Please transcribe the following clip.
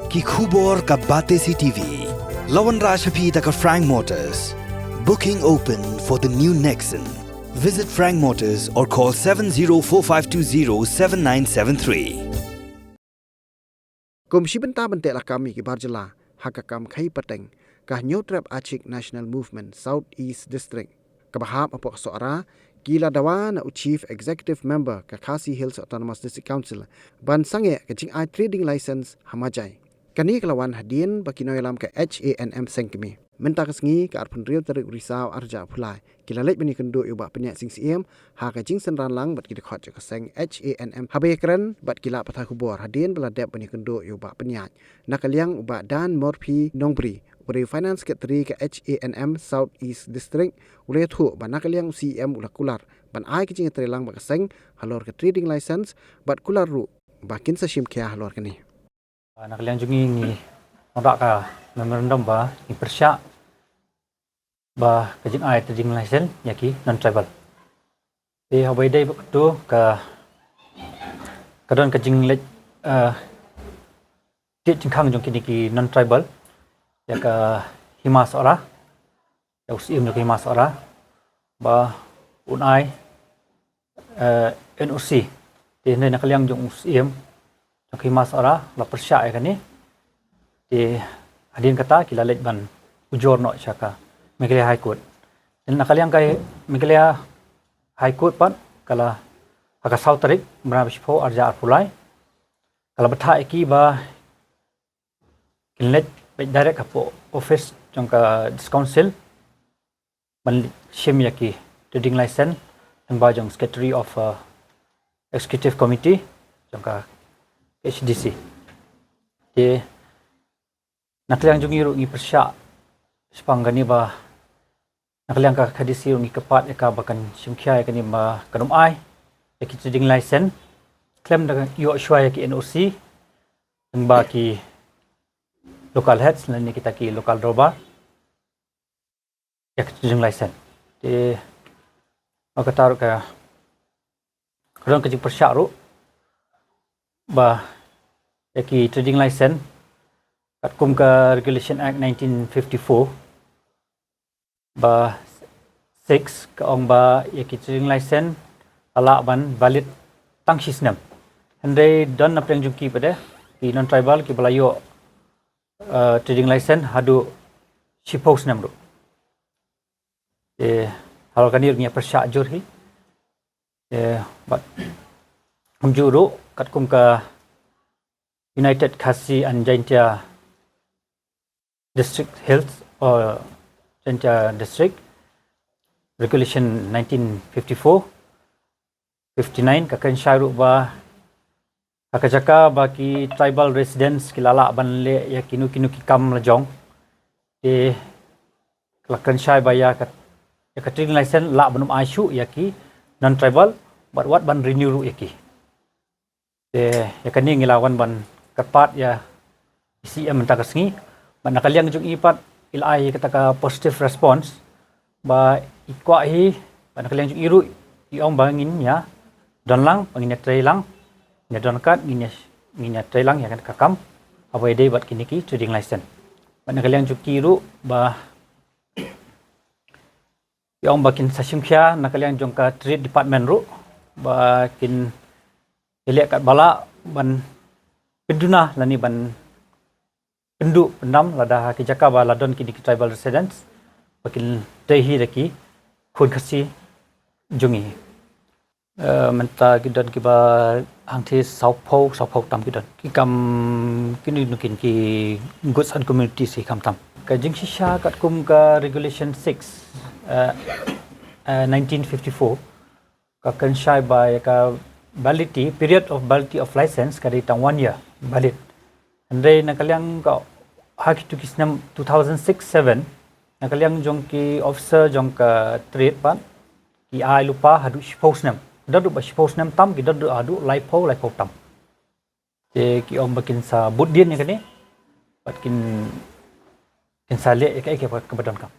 ki khubor ka bate CTV. Lawan Rashaphi taka Frank Motors. Booking open for the new Nexon. Visit Frank Motors or call 7045207973. Komisi Bentah Bentek Lakami ki Barjala, Hakakam Kai Pateng, Kah Nyotrap Achik National Movement South East District. Kabahap apok soara, Gila Dawan Chief Executive Member Kakasi Hills Autonomous District Council, Ban Sange Kajing I Trading License Hamajai. Kani kelawan hadin bakinoyalam ke HANM Sengkemi. Mentah kesengi ke arpun real terik risau arja pulai. Kila lek bani kendo ubak penyak sing siem ha kajing senran lang bat kita khot ke seng HANM habe keren bat kila patah kubor hadin beladap bani kendo ubak penyak. Nakaliang ubak dan morpi nongbri. Uri Finance Secretary ke HANM South East District uri thu ban nakaliang CM ulah kular ban ai kajing terelang bak seng halor ke trading license bat kular ru bakin sashim kia halor kini. Nak liang jungi ni orang ka memorandum ba ni persyak ba kajing ai trading license yaki non tribal. Di habai dai tu ka kadon kajing lek ti jingkang jong kini ki non tribal ya ka himas ora ya usim jong himas ora ba unai NOC di nak liang jong usim Jangki mas ora la persyak kan ni di hadin kata kila lej ban ujor no chaka Meghalaya High Court dan nakaliang kai Meghalaya High Court pan kala aka sau tarik berapa sipo arja arpulai kala betha iki ba kinlej lej direct apo office jangka council ban shim yaki trading license dan ba jang secretary of executive committee jangka HDC. Di nakaliang jungi ru ngi persyak sepanggan ni ba nakaliang ka kadisi ru ngi kepat ka bakan simkia ka ni ba kanum ai yaki trading license Khlem da yo shwa yaki NOC ng ba ki local heads lan ni kita ki local droba yaki trading license. Di makataru ka kadang ka persyak ru ba yaki trading license kat kum ke Regulation Act 1954 ba 6 ke ong ba yaki trading license ala ban valid tang Snem. Handai don apa yang jungki pada ki non tribal ki balayo trading license Haduh Shipau Snem ru. Hal kanir nya persyak jurhi. But juru kat kum ke United Khasi and Jaintia District Health or Jaintia District Regulation 1954 59 kakan syaru ba kakajaka baki tribal residents kilala ban le ya kinu kikam lejong di kakan syai baya kat ya trading license la banum aisyu yaki non tribal but what ban renew yaki ya kani ngilawan ban kepat ya CM mentaka sengi ban nakaliang jung ipat ilai kata ka positive response ba ikwa hi ban nakaliang jung iru iong bangin ya donlang pangin trailang nya donkat nginya trailang ya kan kakam abai dei bat kini ki trading license ban nakaliang jung kiru ba iong bakin sasimkhia nakaliang jung ka trade department ru ba kin ilek kat bala ban penduna lani ban pendu pendam lada kijaka ba ladon kini tribal residents bakin dehi daki khun khasi jungi menta kidon kiba hangthi sauphau tam kidon ki kam kini nukin ki goods and community si kam tam ka jingsi sha kat kum ka regulation 6 1954 ka kan shai ba ka validity period of validity of license kadi tang 1 year valid andai nakaliang ka hak tu kisnam 2006-7 nakaliang jong ki officer jong ka trade pan ki ai lupa hadu snem dadu ba snem tam ki dadu adu laipo tam te ki om bakin sa budin ni kani patkin sa le ke badon kam